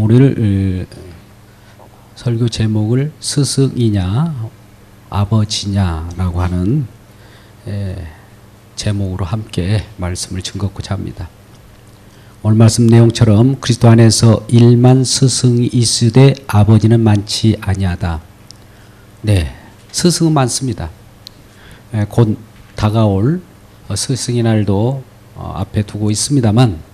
오늘 설교 제목을 스승이냐 아버지냐라고 하는 제목으로 함께 말씀을 증거하고자 합니다. 오늘 말씀 내용처럼 그리스도 안에서 일만 스승이 있으되 아버지는 많지 아니하다. 네, 스승은 많습니다. 곧 다가올 스승의 날도 앞에 두고 있습니다만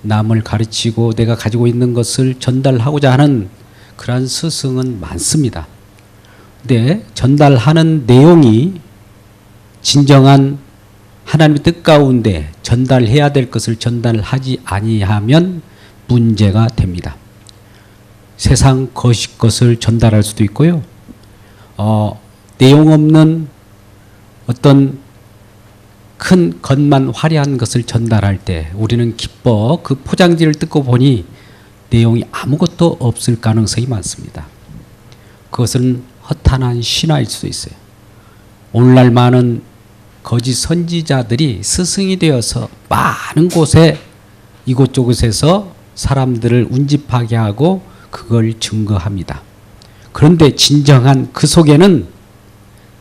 남을 가르치고 내가 가지고 있는 것을 전달하고자 하는 그러한 스승은 많습니다. 근데 전달하는 내용이 진정한 하나님의 뜻 가운데 전달해야 될 것을 전달하지 아니하면 문제가 됩니다. 세상 거짓 것을 전달할 수도 있고요. 내용 없는 어떤 큰 것만 화려한 것을 전달할 때 우리는 기뻐 그 포장지를 뜯고 보니 내용이 아무것도 없을 가능성이 많습니다. 그것은 허탄한 신화일 수도 있어요. 오늘날 많은 거짓 선지자들이 스승이 되어서 많은 곳에 이곳저곳에서 사람들을 운집하게 하고 그걸 증거합니다. 그런데 진정한 그 속에는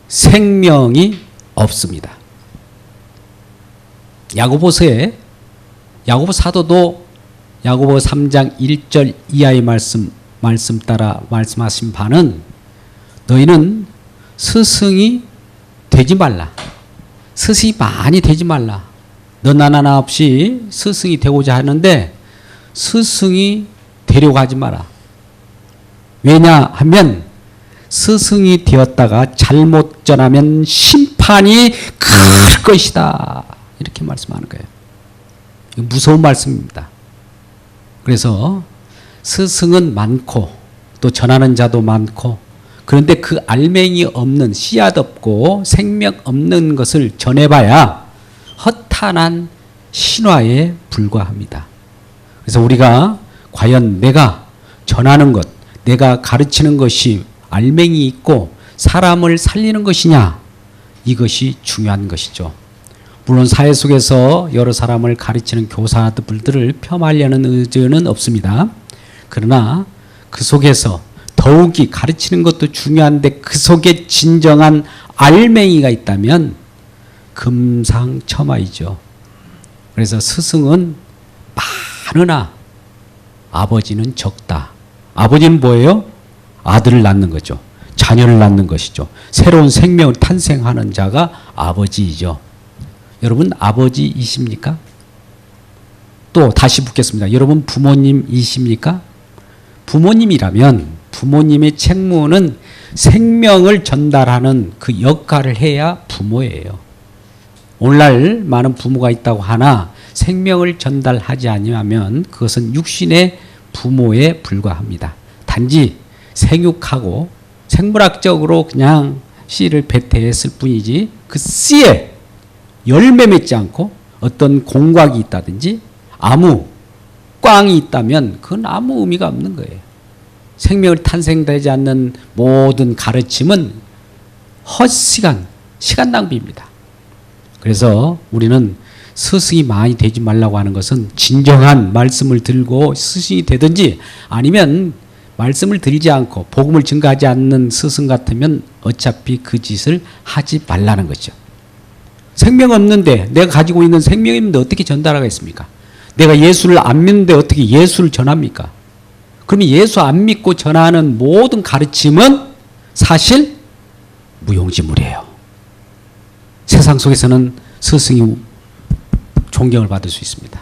생명이 없습니다. 야고보서에 야고보 사도도 야고보 3장 1절 이하의 말씀 따라 말씀하신 바는 너희는 스승이 되지 말라. 스승이 많이 되지 말라. 너나 나나 없이 스승이 되고자 하는데 스승이 되려고 하지 마라. 왜냐하면 스승이 되었다가 잘못 전하면 심판이 클 것이다. 이렇게 말씀하는 거예요. 무서운 말씀입니다. 그래서 스승은 많고 또 전하는 자도 많고 그런데 그 알맹이 없는 씨앗 없고 생명 없는 것을 전해봐야 허탄한 신화에 불과합니다. 그래서 우리가 과연 내가 전하는 것, 내가 가르치는 것이 알맹이 있고 사람을 살리는 것이냐, 이것이 중요한 것이죠. 물론 사회 속에서 여러 사람을 가르치는 교사들을 폄하하려는 의지는 없습니다. 그러나 그 속에서 더욱이 가르치는 것도 중요한데 그 속에 진정한 알맹이가 있다면 금상첨화이죠. 그래서 스승은 많으나 아버지는 적다. 아버지는 뭐예요? 아들을 낳는 거죠. 자녀를 낳는 것이죠. 새로운 생명을 탄생하는 자가 아버지이죠. 여러분 아버지이십니까? 또 다시 묻겠습니다. 여러분 부모님이십니까? 부모님이라면 부모님의 책무는 생명을 전달하는 그 역할을 해야 부모예요. 오늘날 많은 부모가 있다고 하나 생명을 전달하지 아니하면 그것은 육신의 부모에 불과합니다. 단지 생육하고 생물학적으로 그냥 씨를 배태했을 뿐이지 그 씨에 열매 맺지 않고 어떤 공곽이 있다든지 아무 꽝이 있다면 그건 아무 의미가 없는 거예요. 생명을 탄생되지 않는 모든 가르침은 헛시간, 시간 낭비입니다. 그래서 우리는 스승이 많이 되지 말라고 하는 것은 진정한 말씀을 들고 스승이 되든지 아니면 말씀을 들지 않고 복음을 증거하지 않는 스승 같으면 어차피 그 짓을 하지 말라는 거죠. 생명 없는데 내가 가지고 있는 생명이 있는데 어떻게 전달하겠습니까? 내가 예수를 안 믿는데 어떻게 예수를 전합니까? 그러면 예수 안 믿고 전하는 모든 가르침은 사실 무용지물이에요. 세상 속에서는 스승이 존경을 받을 수 있습니다.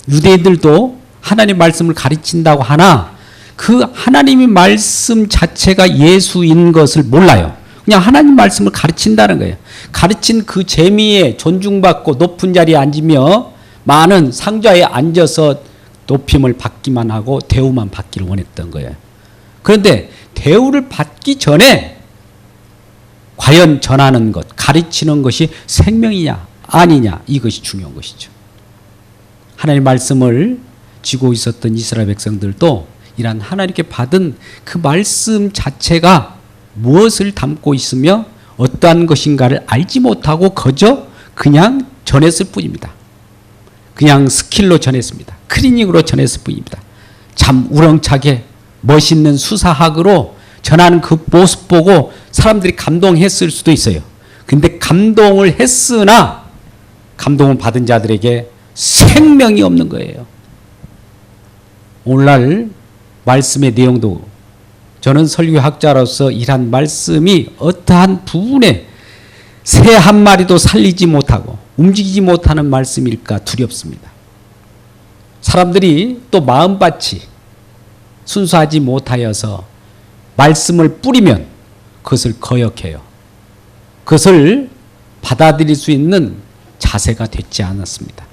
유대인들도 하나님 말씀을 가르친다고 하나 그 하나님의 말씀 자체가 예수인 것을 몰라요. 그냥 하나님 말씀을 가르친다는 거예요. 가르친 그 재미에 존중받고 높은 자리에 앉으며 많은 상좌에 앉아서 높임을 받기만 하고 대우만 받기를 원했던 거예요. 그런데 대우를 받기 전에 과연 전하는 것, 가르치는 것이 생명이냐 아니냐 이것이 중요한 것이죠. 하나님의 말씀을 지고 있었던 이스라엘 백성들도 이란 하나님께 받은 그 말씀 자체가 무엇을 담고 있으며 어떠한 것인가를 알지 못하고 그저 그냥 전했을 뿐입니다. 그냥 스킬로 전했습니다. 클리닉으로 전했을 뿐입니다. 참 우렁차게 멋있는 수사학으로 전하는 그 모습 보고 사람들이 감동했을 수도 있어요. 근데 감동을 했으나 감동을 받은 자들에게 생명이 없는 거예요. 오늘날 말씀의 내용도 저는 설교학자로서 일한 말씀이 어떠한 부분에 새 한 마리도 살리지 못하고 움직이지 못하는 말씀일까 두렵습니다. 사람들이 또 마음밭이 순수하지 못하여서 말씀을 뿌리면 그것을 거역해요. 그것을 받아들일 수 있는 자세가 되지 않았습니다.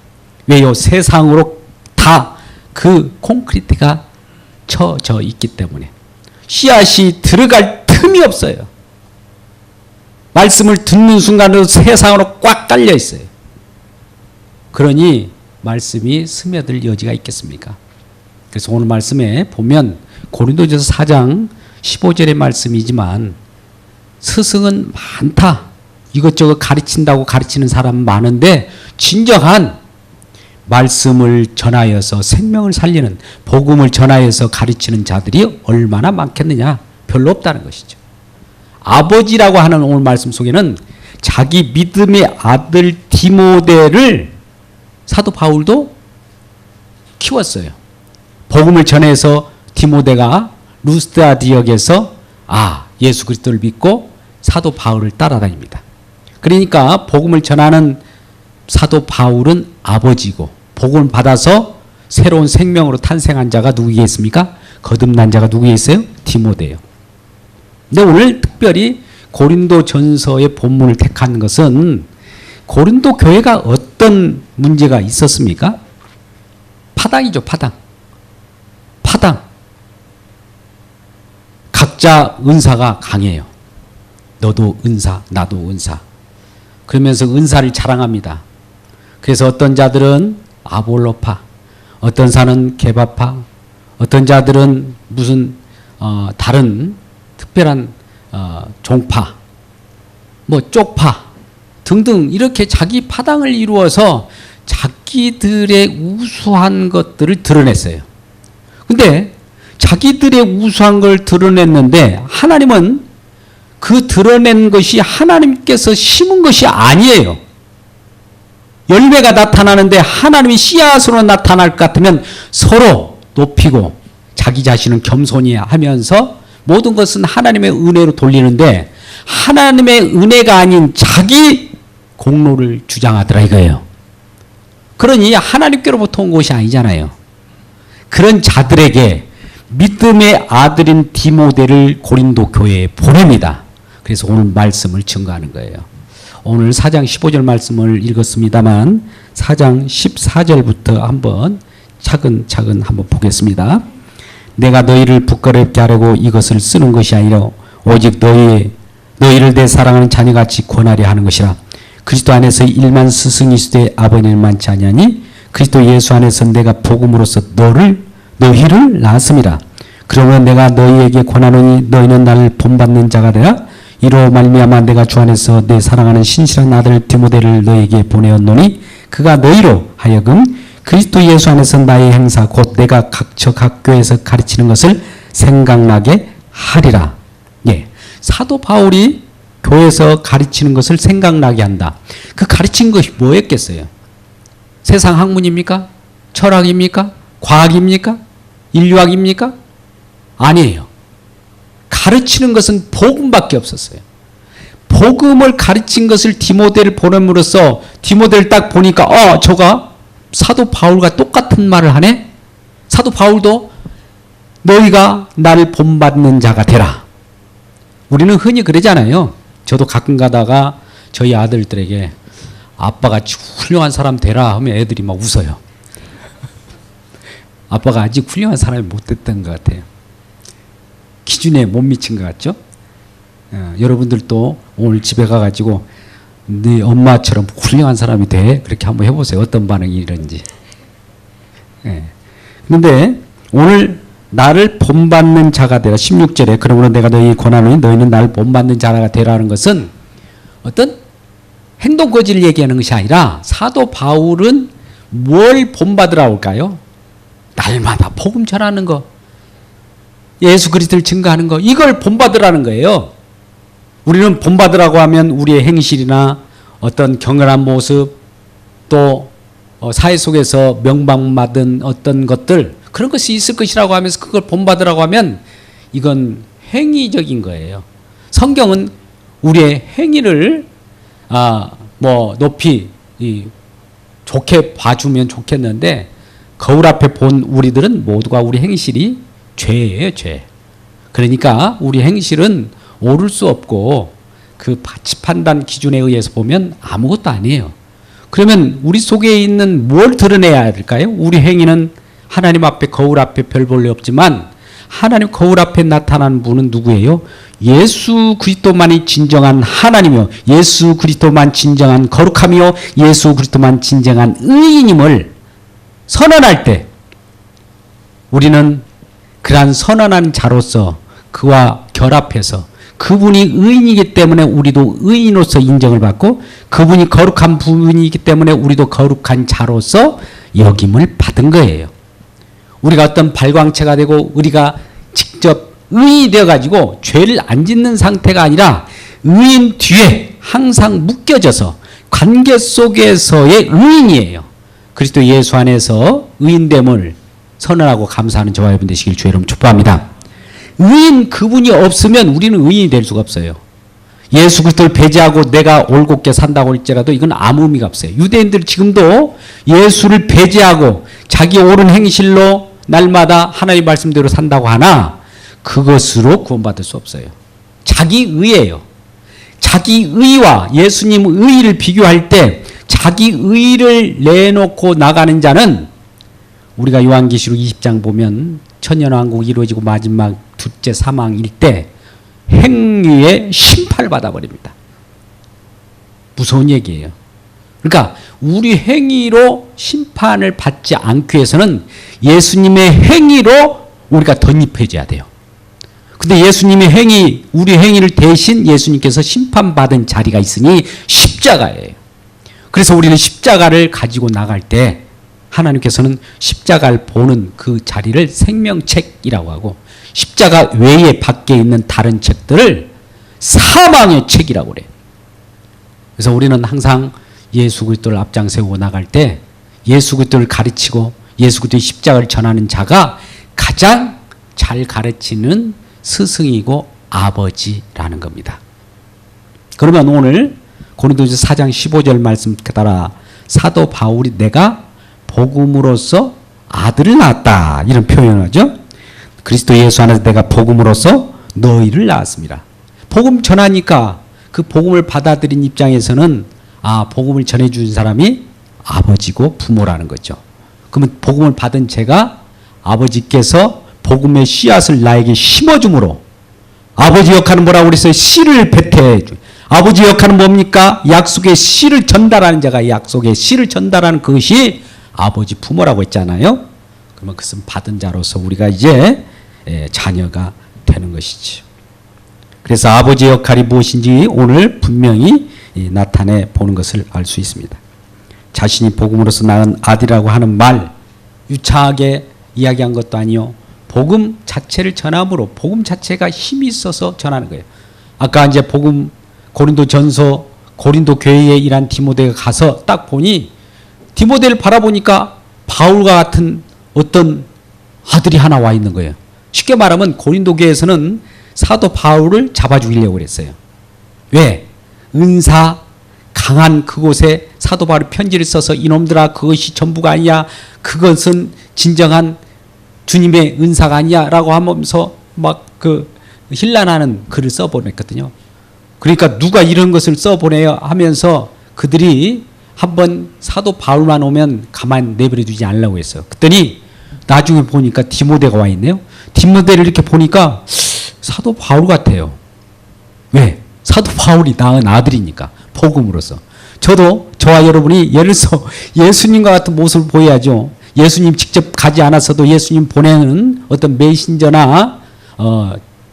왜요? 세상으로 다 그 콘크리트가 쳐져 있기 때문에 씨앗이 들어갈 틈이 없어요. 말씀을 듣는 순간으로 세상으로 꽉 깔려 있어요. 그러니 말씀이 스며들 여지가 있겠습니까? 그래서 오늘 말씀에 보면 고린도전서 4장 15절의 말씀이지만 스승은 많다. 이것저것 가르친다고 가르치는 사람 많은데 진정한 말씀을 전하여서 생명을 살리는 복음을 전하여서 가르치는 자들이 얼마나 많겠느냐? 별로 없다는 것이죠. 아버지라고 하는 오늘 말씀 속에는 자기 믿음의 아들 디모데를 사도 바울도 키웠어요. 복음을 전해서 디모데가 루스드라 지역에서 예수 그리스도를 믿고 사도 바울을 따라다닙니다. 그러니까 복음을 전하는 사도 바울은 아버지고 복음을 받아서 새로운 생명으로 탄생한 자가 누구겠습니까? 거듭난 자가 누구겠어요? 디모데요. 근데 오늘 특별히 고린도 전서의 본문을 택한 것은 고린도 교회가 어떤 문제가 있었습니까? 파당이죠, 파당. 각자 은사가 강해요. 너도 은사, 나도 은사. 그러면서 은사를 자랑합니다. 그래서 어떤 자들은 아볼로파, 어떤 사는 게바파, 어떤 자들은 무슨 다른 특별한 종파, 쪽파 등등 이렇게 자기 파당을 이루어서 자기들의 우수한 것들을 드러냈어요. 근데 자기들의 우수한 걸 드러냈는데 하나님은 그 드러낸 것이 하나님께서 심은 것이 아니에요. 열매가 나타나는데 하나님이 씨앗으로 나타날 것 같으면 서로 높이고 자기 자신은 겸손히 하면서 모든 것은 하나님의 은혜로 돌리는데 하나님의 은혜가 아닌 자기 공로를 주장하더라 이거예요. 그러니 하나님께로부터 온 것이 아니잖아요. 그런 자들에게 믿음의 아들인 디모데를 고린도 교회에 보냅니다. 그래서 오늘 말씀을 증거하는 거예요. 오늘 4장 15절 말씀을 읽었습니다만 4장 14절부터 한번 차근차근 한번 보겠습니다. 내가 너희를 부끄럽게 하려고 이것을 쓰는 것이 아니라 오직 너희를 내 사랑하는 자녀같이 권하려 하는 것이라. 그리스도 안에서 일만 스승이 있으되 아버지는 많지 아니하니 그리스도 예수 안에서 내가 복음으로써 너희를 낳았음이라. 그러므로 내가 너희에게 권하노니 너희는 나를 본받는 자가 되라. 이로 말미암아 내가 주 안에서 내 사랑하는 신실한 아들 디모데를 너희에게 보내었노니 그가 너희로 하여금 그리스도 예수 안에서 나의 행사 곧 내가 각 교회에서 가르치는 것을 생각나게 하리라. 사도 바울이 교회에서 가르치는 것을 생각나게 한다. 그 가르친 것이 뭐였겠어요? 세상 학문입니까? 철학입니까? 과학입니까? 인류학입니까? 아니에요. 가르치는 것은 복음밖에 없었어요. 복음을 가르친 것을 디모데를 보냄으로써 디모데를 딱 보니까 저가 사도 바울과 똑같은 말을 하네. 사도 바울도 너희가 나를 본받는 자가 되라. 우리는 흔히 그러잖아요. 저도 가끔 가다가 저희 아들들에게 아빠같이 훌륭한 사람 되라 하면 애들이 막 웃어요. 아빠가 아직 훌륭한 사람이 못 됐던 것 같아요. 기준에 못 미친 것 같죠? 여러분들도 오늘 집에 가가지고 네 엄마처럼 훌륭한 사람이 돼? 그렇게 한번 해보세요. 어떤 반응이 이런지. 그런데 오늘 나를 본받는 자가 되라. 16절에 그러므로 내가 너희 권하노니 너희는 나를 본받는 자가 되라는 것은 어떤 행동거지를 얘기하는 것이 아니라 사도 바울은 뭘 본받으라고 할까요? 날마다 복음 전하는 거, 예수 그리스도를 증거하는 거, 이걸 본받으라는 거예요. 우리는 본받으라고 하면 우리의 행실이나 어떤 경건한 모습, 또 사회 속에서 명방받은 어떤 것들, 그런 것이 있을 것이라고 하면서 그걸 본받으라고 하면 이건 행위적인 거예요. 성경은 우리의 행위를 높이 좋게 봐주면 좋겠는데, 거울 앞에 본 우리들은 모두가 우리 행실이 죄예요, 죄. 그러니까 우리 행실은 옳을 수 없고 그 판단 기준에 의해서 보면 아무것도 아니에요. 그러면 우리 속에 있는 뭘 드러내야 될까요? 우리 행위는 하나님 앞에, 거울 앞에 별 볼일 없지만 하나님 거울 앞에 나타나는 분은 누구예요? 예수 그리스도만이 진정한 하나님이요, 예수 그리스도만 진정한 거룩함이요, 예수 그리스도만 진정한 의인임을 선언할 때 우리는 그러한 선언한 자로서 그와 결합해서 그분이 의인이기 때문에 우리도 의인으로서 인정을 받고, 그분이 거룩한 분이기 때문에 우리도 거룩한 자로서 여김을 받은 거예요. 우리가 어떤 발광체가 되고 우리가 직접 의인이 되어가지고 죄를 안 짓는 상태가 아니라 의인 뒤에 항상 묶여져서 관계 속에서의 의인이에요. 그리스도 예수 안에서 의인됨을 선언하고 감사하는 저와 여러분 되시길 주의 이름으로 축복합니다. 의인 그분이 없으면 우리는 의인이 될 수가 없어요. 예수 그리스도를 배제하고 내가 올곧게 산다고 할지라도 이건 아무 의미가 없어요. 유대인들 지금도 예수를 배제하고 자기 옳은 행실로 날마다 하나님 말씀대로 산다고 하나 그것으로 구원받을 수 없어요. 자기 의예요. 자기 의와 예수님 의를 비교할 때 자기 의를 내놓고 나가는 자는, 우리가 요한계시록 20장 보면 천년왕국이 이루어지고 마지막 둘째 사망일 때 행위의 심판을 받아버립니다. 무서운 얘기예요. 그러니까 우리 행위로 심판을 받지 않기 위해서는 예수님의 행위로 우리가 덧입혀져야 돼요. 근데 예수님의 행위, 우리 행위를 대신 예수님께서 심판받은 자리가 있으니 십자가예요. 그래서 우리는 십자가를 가지고 나갈 때 하나님께서는 십자가를 보는 그 자리를 생명책이라고 하고, 십자가 외에 밖에 있는 다른 책들을 사망의 책이라고 그래요. 그래서 우리는 항상 예수 그리스도를 앞장 세우고 나갈 때 예수 그리스도를 가르치고 예수 그리스도의 십자가를 전하는 자가 가장 잘 가르치는 스승이고 아버지라는 겁니다. 그러면 오늘 고린도전서 4장 15절 말씀 따라 사도 바울이 내가 복음으로써 아들을 낳았다 이런 표현을 하죠. 그리스도 예수 안에서 내가 복음으로써 너희를 낳았습니다. 복음 전하니까 그 복음을 받아들인 입장에서는 복음을 전해준 사람이 아버지고 부모라는 거죠. 그러면 복음을 받은 제가 아버지께서 복음의 씨앗을 나에게 심어줌으로, 아버지 역할은 뭐라고 그랬어요? 씨를 배태해줘. 아버지 역할은 뭡니까? 약속의 씨를 전달하는 자가 약속의 씨를 전달하는 그것이 아버지 부모라고 했잖아요. 그러면 그것은 받은 자로서 우리가 이제 자녀가 되는 것이죠. 그래서 아버지 역할이 무엇인지 오늘 분명히 나타내 보는 것을 알 수 있습니다. 자신이 복음으로서 낳은 아들이라고 하는 말 유창하게 이야기한 것도 아니요, 복음 자체를 전함으로 복음 자체가 힘이 있어서 전하는 거예요. 아까 이제 복음 고린도전서 고린도 교회에 일한 디모데가 가서 딱 보니 디모데를 바라보니까 바울과 같은 어떤 아들이 하나 와 있는 거예요. 쉽게 말하면 고린도 교회에서는 사도 바울을 잡아 죽이려고 그랬어요. 왜? 은사 강한 그곳에 사도 바울이 편지를 써서 이놈들아 그것이 전부가 아니야, 그것은 진정한 주님의 은사가 아니야 라고 하면서 막 힐난하는 글을 써보냈거든요. 그러니까 누가 이런 것을 써보내요 하면서 그들이 한번 사도 바울만 오면 가만 내버려 두지 않으려고 했어요. 그랬더니 나중에 보니까 디모데가 와 있네요. 디모데를 이렇게 보니까 사도 바울 같아요. 왜? 사도 바울이 낳은 아들이니까, 복음으로서. 저도 저와 여러분이 예를 들어서 예수님과 같은 모습을 보여야죠. 예수님 직접 가지 않았어도 예수님 보내는 어떤 메신저나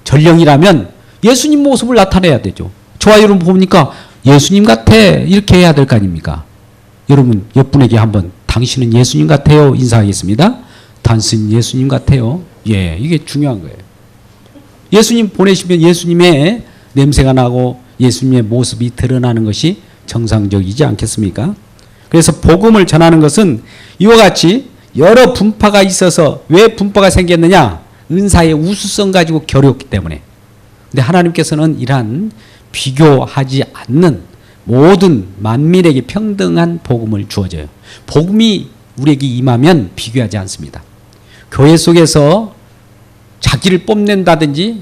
전령이라면 예수님 모습을 나타내야 되죠. 저와 여러분 보니까 예수님 같아 이렇게 해야 될 거 아닙니까? 여러분 옆분에게 한번 당신은 예수님 같아요 인사하겠습니다. 단순히 예수님 같아요. 예, 이게 중요한 거예요. 예수님 보내시면 예수님의 냄새가 나고 예수님의 모습이 드러나는 것이 정상적이지 않겠습니까? 그래서 복음을 전하는 것은 이와 같이 여러 분파가 있어서 왜 분파가 생겼느냐? 은사의 우수성 가지고 겨루었기 때문에. 근데 하나님께서는 이러한 비교하지 않는 모든 만민에게 평등한 복음을 주어져요. 복음이 우리에게 임하면 비교하지 않습니다. 교회 속에서 자기를 뽐낸다든지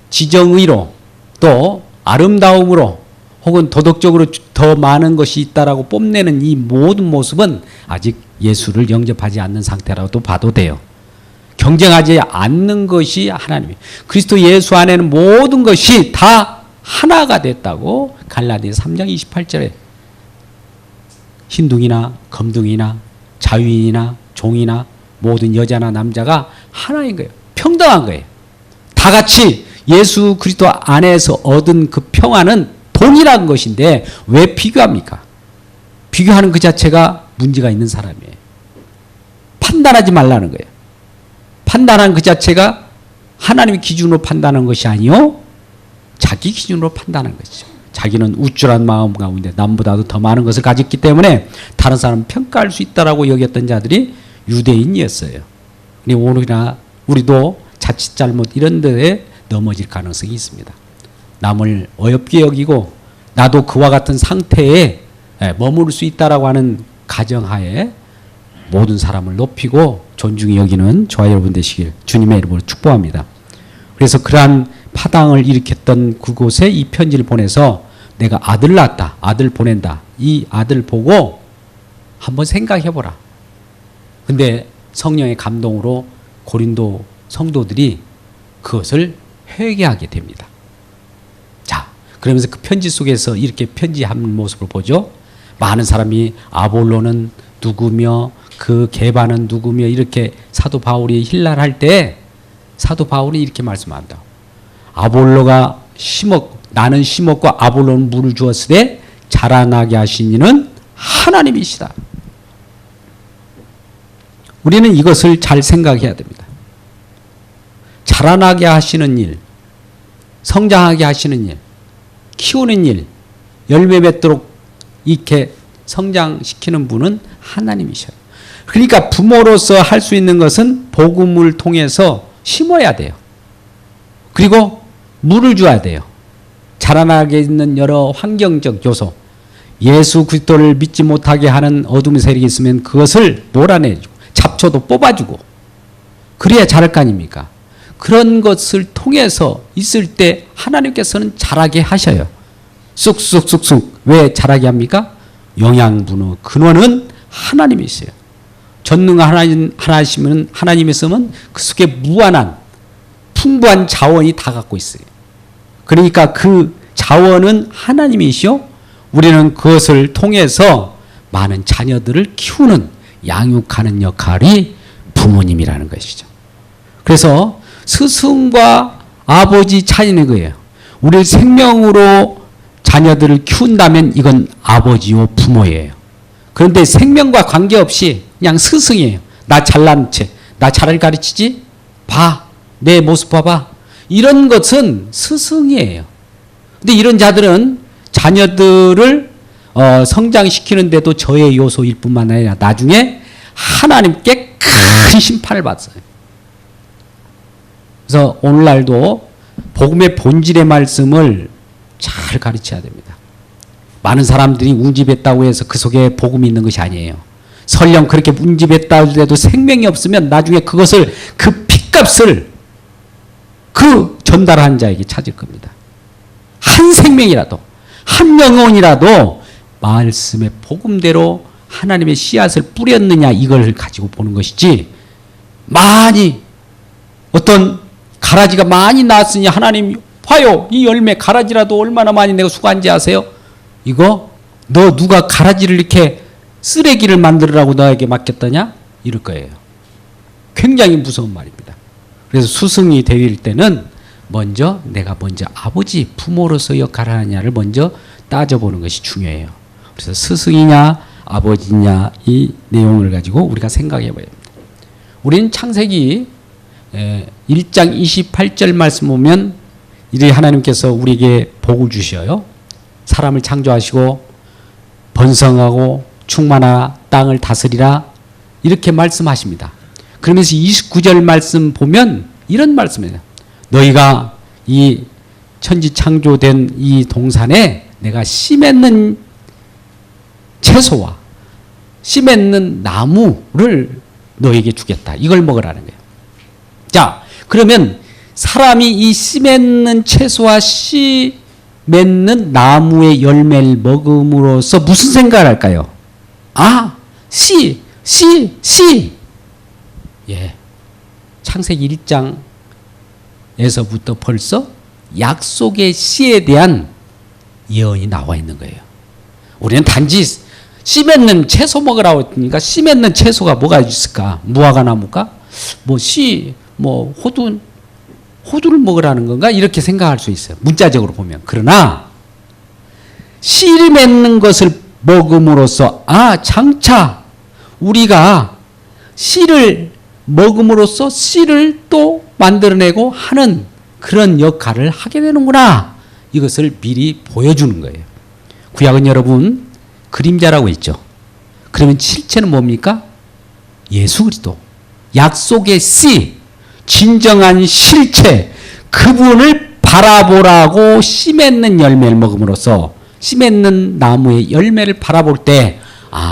지정의로 또 아름다움으로 혹은 도덕적으로 더 많은 것이 있다라고 뽐내는 이 모든 모습은 아직 예수를 영접하지 않는 상태라고 봐도 돼요. 경쟁하지 않는 것이 하나님이에요. 그리스도 예수 안에는 모든 것이 다 하나가 됐다고 갈라디아 3장 28절에 흰둥이나 검둥이나 자유인이나 종이나 모든 여자나 남자가 하나인 거예요. 평등한 거예요. 다 같이 예수 그리스도 안에서 얻은 그 평화는 동일한 것인데 왜 비교합니까? 비교하는 그 자체가 문제가 있는 사람이에요. 판단하지 말라는 거예요. 판단한 그 자체가 하나님의 기준으로 판단하는 것이 아니요 자기 기준으로 판단하는 것이죠. 자기는 우쭐한 마음 가운데 남보다도 더 많은 것을 가졌기 때문에 다른 사람을 평가할 수 있다라고 여겼던 자들이 유대인이었어요. 오늘이나 우리도 자칫 잘못 이런 데에 넘어질 가능성이 있습니다. 남을 어렵게 여기고 나도 그와 같은 상태에 머무를 수 있다라고 하는 가정하에 모든 사람을 높이고 존중히 여기는 저와 여러분 되시길 주님의 이름으로 축복합니다. 그래서 그러한 파당을 일으켰던 그곳에 이 편지를 보내서 내가 아들 낳았다. 아들 보낸다. 이 아들 보고 한번 생각해보라. 근데 성령의 감동으로 고린도 성도들이 그것을 회개하게 됩니다. 자, 그러면서 그 편지 속에서 이렇게 편지하는 모습을 보죠. 많은 사람이 아볼로는 누구며 그 게바는 누구며 이렇게 사도 바울이 힐날할 때 사도 바울이 이렇게 말씀한다. 아볼로가 나는 심었고 아볼로는 물을 주었으되 자라나게 하신 이는 하나님이시다. 우리는 이것을 잘 생각해야 됩니다. 자라나게 하시는 일, 성장하게 하시는 일, 키우는 일, 열매 맺도록 이렇게 성장시키는 분은 하나님이셔요. 그러니까 부모로서 할 수 있는 것은 복음을 통해서 심어야 돼요. 그리고 물을 줘야 돼요. 자라나게 있는 여러 환경적 요소, 예수 그리스도를 믿지 못하게 하는 어둠의 세력이 있으면 그것을 몰아내주고 잡초도 뽑아주고 그래야 자랄 거 아닙니까? 그런 것을 통해서 있을 때 하나님께서는 자라게 하셔요. 쑥쑥쑥쑥. 왜 자라게 합니까? 영양분의 근원은 하나님이세요. 전능한 하나님이시면 그 속에 무한한 풍부한 자원이 다 갖고 있어요. 그러니까 그 자원은 하나님이시요. 우리는 그것을 통해서 많은 자녀들을 키우는 양육하는 역할이 부모님이라는 것이죠. 그래서 스승과 아버지 차이는 거예요. 우리 생명으로 자녀들을 키운다면 이건 아버지요 부모예요. 그런데 생명과 관계없이 그냥 스승이에요. 나 잘난 채, 나 잘 가르치지? 봐. 내 모습 봐봐. 이런 것은 스승이에요. 근데 이런 자들은 자녀들을 성장시키는데도 저의 요소일 뿐만 아니라 나중에 하나님께 큰 심판을 받아요. 그래서 오늘날도 복음의 본질의 말씀을 잘 가르쳐야 됩니다. 많은 사람들이 운집했다고 해서 그 속에 복음이 있는 것이 아니에요. 설령 그렇게 운집했다 해도 생명이 없으면 나중에 그것을 그 핏값을 그 전달한 자에게 찾을 겁니다. 한 생명이라도 한 영혼이라도 말씀의 복음대로 하나님의 씨앗을 뿌렸느냐 이걸 가지고 보는 것이지 많이 어떤 가라지가 많이 나왔으니 하나님 봐요 이 열매 가라지라도 얼마나 많이 내가 수고한지 아세요? 이거 너 누가 가라지를 이렇게 쓰레기를 만들으라고 너에게 맡겼더냐? 이럴 거예요. 굉장히 무서운 말입니다. 그래서 스승이 될 때는 내가 먼저 아버지 부모로서 역할을 하느냐를 먼저 따져보는 것이 중요해요. 그래서 스승이냐 아버지냐 이 내용을 가지고 우리가 생각해 봐야 합니다. 우리는 창세기 1장 28절 말씀 보면 이리 하나님께서 우리에게 복을 주셔요. 사람을 창조하시고 번성하고 충만하라 땅을 다스리라 이렇게 말씀하십니다. 그러면서 29절 말씀 보면 이런 말씀이에요. 너희가 이 천지 창조된 이 동산에 내가 씨 맺는 채소와 씨 맺는 나무를 너에게 주겠다. 이걸 먹으라는 거예요. 자, 그러면 사람이 이 씨 맺는 채소와 씨 맺는 나무의 열매를 먹음으로써 무슨 생각을 할까요? 아, 씨. 예. 창세기 1장에서부터 벌써 약속의 씨에 대한 예언이 나와 있는 거예요. 우리는 단지 씨 맺는 채소 먹으라고 했으니까 씨 맺는 채소가 뭐가 있을까? 무화과 나무가? 호두를 먹으라는 건가? 이렇게 생각할 수 있어요. 문자적으로 보면. 그러나 씨를 맺는 것을 먹음으로써 장차 우리가 씨를 먹음으로써 씨를 또 만들어내고 하는 그런 역할을 하게 되는구나. 이것을 미리 보여주는 거예요. 구약은 여러분 그림자라고 했죠. 그러면 실체는 뭡니까? 예수 그리스도. 약속의 씨, 진정한 실체, 그분을 바라보라고 씨 맺는 열매를 먹음으로써 씨 맺는 나무의 열매를 바라볼 때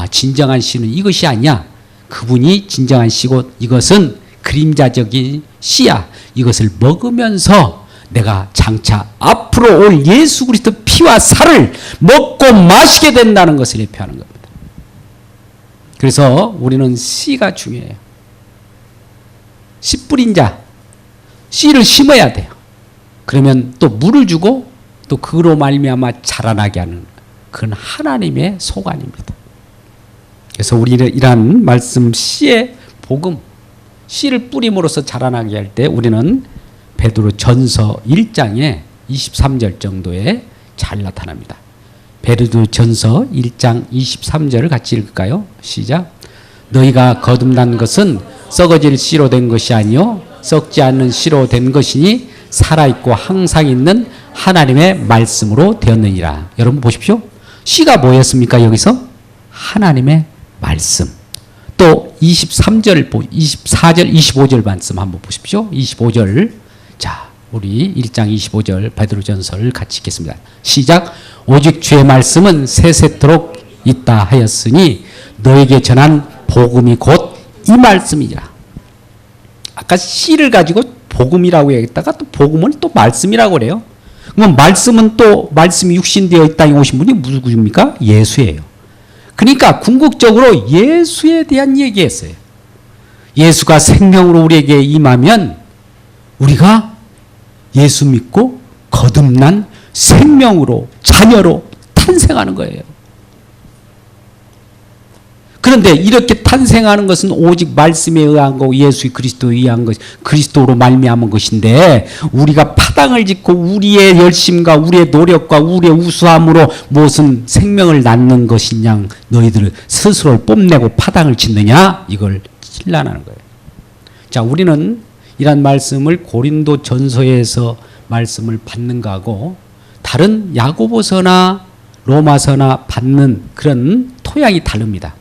진정한 씨는 이것이 아니야. 그분이 진정한 씨고 이것은 그림자적인 씨야. 이것을 먹으면서 내가 장차 앞으로 올 예수 그리스도 피와 살을 먹고 마시게 된다는 것을 예표하는 겁니다. 그래서 우리는 씨가 중요해요. 씨 뿌린 자, 씨를 심어야 돼요. 그러면 또 물을 주고 또 그로 말미암아 자라나게 하는 그건 하나님의 소관입니다. 그래서 우리는 이러한 말씀 씨의 복음, 씨를 뿌림으로써 자라나게 할 때 우리는 베드로 전서 1장에 23절 정도에 잘 나타납니다. 베드로 전서 1장 23절을 같이 읽을까요? 시작. 너희가 거듭난 것은 썩어질 씨로 된 것이 아니요 썩지 않는 씨로 된 것이니 살아있고 항상 있는 하나님의 말씀으로 되었느니라. 여러분 보십시오. 씨가 뭐였습니까? 여기서 하나님의 말씀. 또 23절, 24절, 25절 말씀 한번 보십시오. 25절. 자, 우리 1장 25절 베드로전서를 같이 읽겠습니다. 시작. 오직 주의 말씀은 세세토록 있다 하였으니 너에게 전한 복음이 곧 이 말씀이라. 아까 씨를 가지고 복음이라고 얘기했다가 또 복음을 또 말씀이라고 그래요. 그럼 말씀은 또 말씀이 육신되어 이 땅에 오신 분이 누구입니까? 예수예요. 그러니까 궁극적으로 예수에 대한 얘기했어요. 예수가 생명으로 우리에게 임하면 우리가 예수 믿고 거듭난 생명으로 자녀로 탄생하는 거예요. 그런데 이렇게 탄생하는 것은 오직 말씀에 의한 거고 예수 그리스도에 의한 것, 그리스도로 말미암은 것인데 우리가 파당을 짓고 우리의 열심과 우리의 노력과 우리의 우수함으로 무슨 생명을 낳는 것이냐 너희들을 스스로 뽐내고 파당을 짓느냐 이걸 찔러나는 거예요. 자, 우리는 이런 말씀을 고린도 전서에서 말씀을 받는가 하고 다른 야고보서나 로마서나 받는 그런 토양이 다릅니다.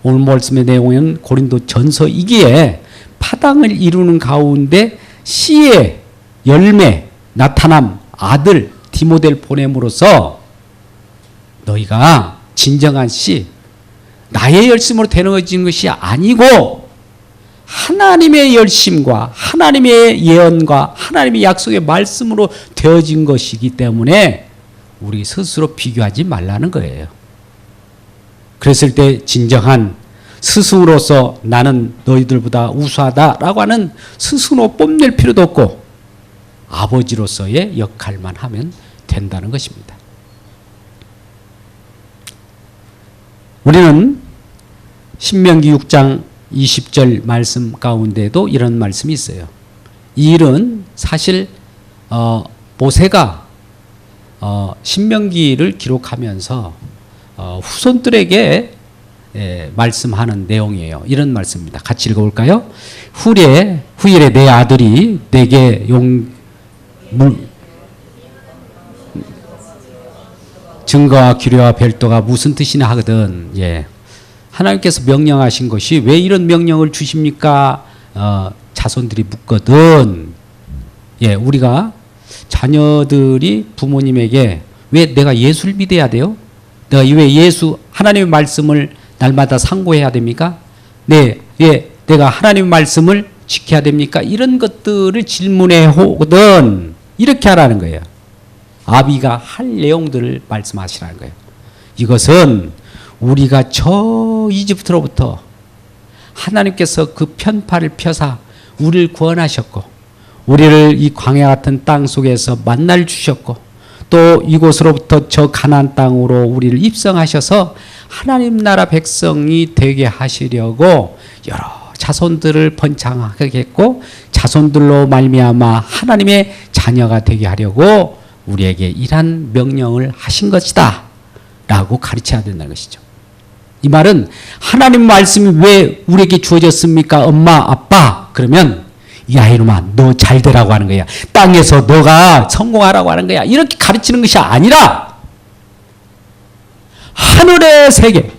오늘 말씀의 내용은 고린도 전서 2기에 파당을 이루는 가운데 씨의 열매, 나타남, 아들 디모데를 보냄으로써 너희가 진정한 씨, 나의 열심으로 되어진 것이 아니고 하나님의 열심과 하나님의 예언과 하나님의 약속의 말씀으로 되어진 것이기 때문에 우리 스스로 비교하지 말라는 거예요. 그랬을 때 진정한 스승으로서 나는 너희들보다 우수하다라고 하는 스승으로 뽐낼 필요도 없고 아버지로서의 역할만 하면 된다는 것입니다. 우리는 신명기 6장 20절 말씀 가운데도 이런 말씀이 있어요. 이 일은 사실 모세가 신명기를 기록하면서 후손들에게 말씀하는 내용이에요. 이런 말씀입니다. 같이 읽어볼까요? 후일에 내 아들이 내게 증거와 규례와 별도가 무슨 뜻이냐 하거든. 예. 하나님께서 명령하신 것이 왜 이런 명령을 주십니까? 자손들이 묻거든. 예, 우리가 자녀들이 부모님에게 왜 내가 예수를 믿어야 돼요? 내가 왜 하나님의 말씀을 날마다 상고해야 됩니까? 네, 왜 내가 하나님의 말씀을 지켜야 됩니까? 이런 것들을 질문해 오거든. 이렇게 하라는 거예요. 아비가 할 내용들을 말씀하시라는 거예요. 이것은 우리가 저 이집트로부터 하나님께서 그 편파를 펴사 우리를 구원하셨고 우리를 이 광야 같은 땅 속에서 만날 주셨고 또 이곳으로부터 저 가나안 땅으로 우리를 입성하셔서 하나님 나라 백성이 되게 하시려고 여러 자손들을 번창하게 했고 자손들로 말미암아 하나님의 자녀가 되게 하려고 우리에게 이러한 명령을 하신 것이다 라고 가르쳐야 된다는 것이죠. 이 말은 하나님 말씀이 왜 우리에게 주어졌습니까? 엄마, 아빠. 그러면 야 이놈아 너 잘 되라고 하는 거야. 땅에서 너가 성공하라고 하는 거야. 이렇게 가르치는 것이 아니라 하늘의 세계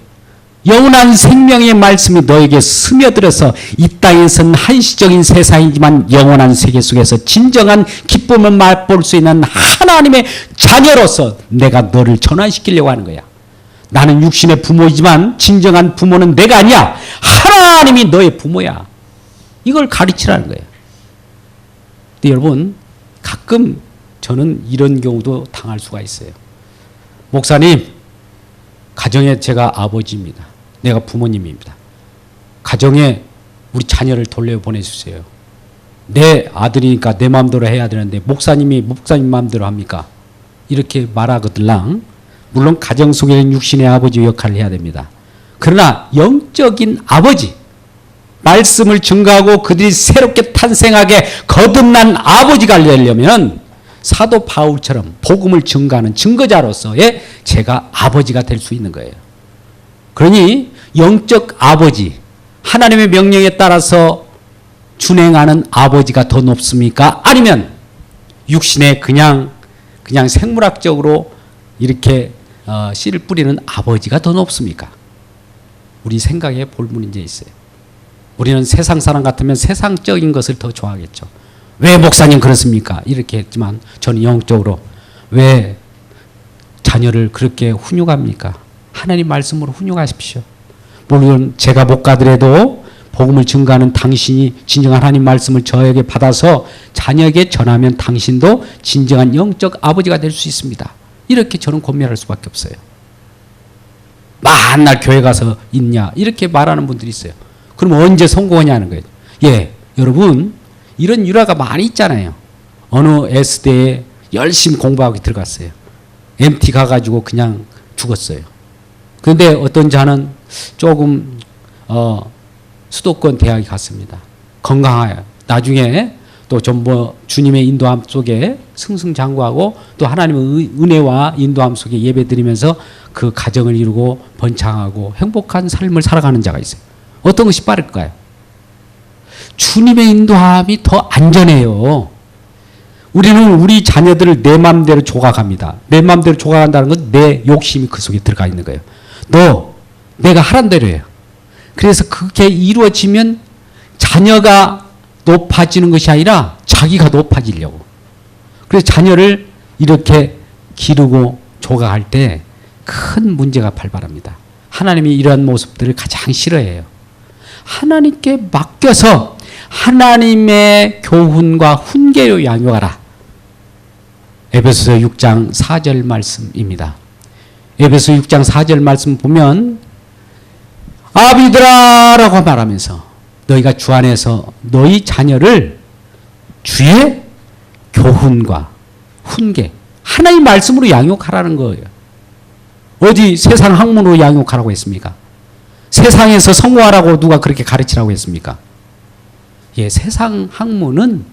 영원한 생명의 말씀이 너에게 스며들어서 이 땅에서는 한시적인 세상이지만 영원한 세계 속에서 진정한 기쁨을 맛볼 수 있는 하나님의 자녀로서 내가 너를 전환시키려고 하는 거야. 나는 육신의 부모이지만 진정한 부모는 내가 아니야. 하나님이 너의 부모야. 이걸 가르치라는 거예요. 근데 여러분 가끔 저는 이런 경우도 당할 수가 있어요. 목사님, 가정에 제가 아버지입니다. 내가 부모님입니다. 가정에 우리 자녀를 돌려보내주세요. 내 아들이니까 내 마음대로 해야 되는데 목사님 마음대로 합니까? 이렇게 말하거들랑 물론 가정 속에는 육신의 아버지 역할을 해야 됩니다. 그러나 영적인 아버지 말씀을 증거하고 그들이 새롭게 탄생하게 거듭난 아버지가 되려면 사도 바울처럼 복음을 증거하는 증거자로서의 제가 아버지가 될 수 있는 거예요. 그러니 영적 아버지, 하나님의 명령에 따라서 준행하는 아버지가 더 높습니까? 아니면 육신의 그냥 생물학적으로 이렇게 씨를 뿌리는 아버지가 더 높습니까? 우리 생각에 볼 문제 있어요. 우리는 세상 사람 같으면 세상적인 것을 더 좋아하겠죠. 왜 목사님 그렇습니까? 이렇게 했지만 저는 영적으로 왜 자녀를 그렇게 훈육합니까? 하나님 말씀으로 훈육하십시오. 물론 제가 못 가더라도 복음을 증거하는 당신이 진정한 하나님 말씀을 저에게 받아서 자녀에게 전하면 당신도 진정한 영적 아버지가 될 수 있습니다. 이렇게 저는 권면할 수밖에 없어요. 맨날 교회 가서 있냐 이렇게 말하는 분들이 있어요. 그럼 언제 성공하냐는 거예요. 예, 여러분 이런 일화가 많이 있잖아요. 어느 S대에 열심히 공부하고 들어갔어요. MT 가가지고 그냥 죽었어요. 그런데 어떤 자는 조금 수도권 대학에 갔습니다. 건강해요. 나중에 또 전부 주님의 인도함 속에 승승장구하고 또 하나님의 은혜와 인도함 속에 예배드리면서 그 가정을 이루고 번창하고 행복한 삶을 살아가는 자가 있어요. 어떤 것이 빠를까요? 주님의 인도함이 더 안전해요. 우리는 우리 자녀들을 내 마음대로 조각합니다. 내 마음대로 조각한다는 건 내 욕심이 그 속에 들어가 있는 거예요. 내가 하란 대로 해요. 그래서 그게 이루어지면 자녀가 높아지는 것이 아니라 자기가 높아지려고. 그래서 자녀를 이렇게 기르고 조각할 때 큰 문제가 발발합니다. 하나님이 이러한 모습들을 가장 싫어해요. 하나님께 맡겨서 하나님의 교훈과 훈계로 양육하라. 에베소서 6장 4절 말씀입니다. 에베소 6장 4절 말씀 보면 아비들아 라고 말하면서 너희가 주 안에서 너희 자녀를 주의 교훈과 훈계 하나님 말씀으로 양육하라는 거예요. 어디 세상 학문으로 양육하라고 했습니까? 세상에서 성공하라고 누가 그렇게 가르치라고 했습니까? 예, 세상 학문은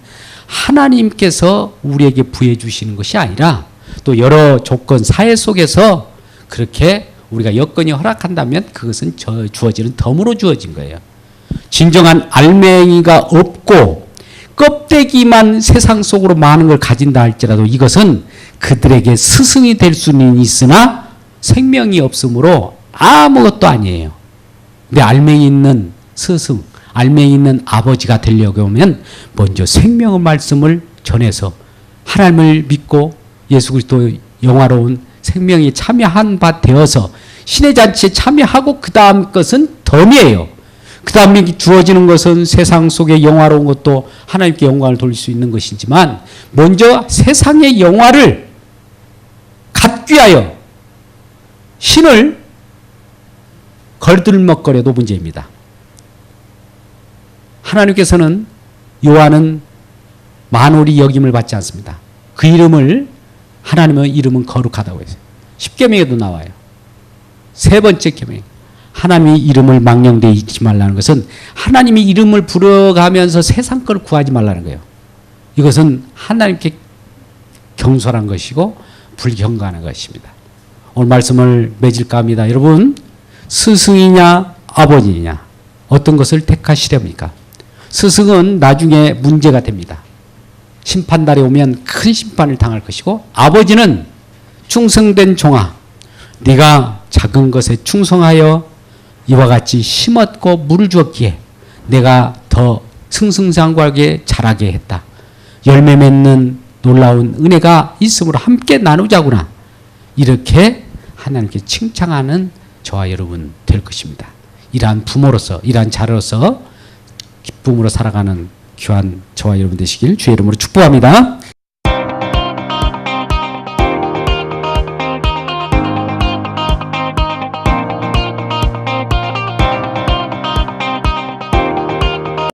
하나님께서 우리에게 부해 주시는 것이 아니라 또 여러 조건 사회 속에서 그렇게 우리가 여건이 허락한다면 그것은 주어지는 덤으로 주어진 거예요. 진정한 알맹이가 없고 껍데기만 세상 속으로 많은 걸 가진다 할지라도 이것은 그들에게 스승이 될 수는 있으나 생명이 없으므로 아무것도 아니에요. 근데 알맹이 있는 스승, 알맹이 있는 아버지가 되려고 하면 먼저 생명의 말씀을 전해서 하나님을 믿고 예수 그리스도의 영화로운 생명에 참여한 바 되어서 신의 잔치에 참여하고 그 다음 것은 덤이에요. 그 다음에 주어지는 것은 세상 속의 영화로운 것도 하나님께 영광을 돌릴 수 있는 것이지만 먼저 세상의 영화를 갖기 위하여 신을 걸들먹거려도 문제입니다. 하나님께서는 요한은 만홀이 여김을 받지 않습니다. 그 이름을 하나님의 이름은 거룩하다고 했어요. 10계명에도 나와요. 세 번째 계명. 하나님의 이름을 망령되이 잊지 말라는 것은 하나님의 이름을 부려가면서 세상 걸 구하지 말라는 거예요. 이것은 하나님께 경솔한 것이고 불경건한 것입니다. 오늘 말씀을 맺을까 합니다. 여러분, 스승이냐 아버지냐 어떤 것을 택하시렵니까? 스승은 나중에 문제가 됩니다. 심판날에 오면 큰 심판을 당할 것이고 아버지는 충성된 종아 네가 작은 것에 충성하여 이와 같이 심었고 물을 주었기에 내가 더 승승장구하게 자라게 했다. 열매 맺는 놀라운 은혜가 있으므로 함께 나누자구나. 이렇게 하나님께 칭찬하는 저와 여러분 될 것입니다. 이러한 부모로서 이러한 자로서 기쁨으로 살아가는 귀한 저와 여러분 되시길 주의 이름으로 축복합니다.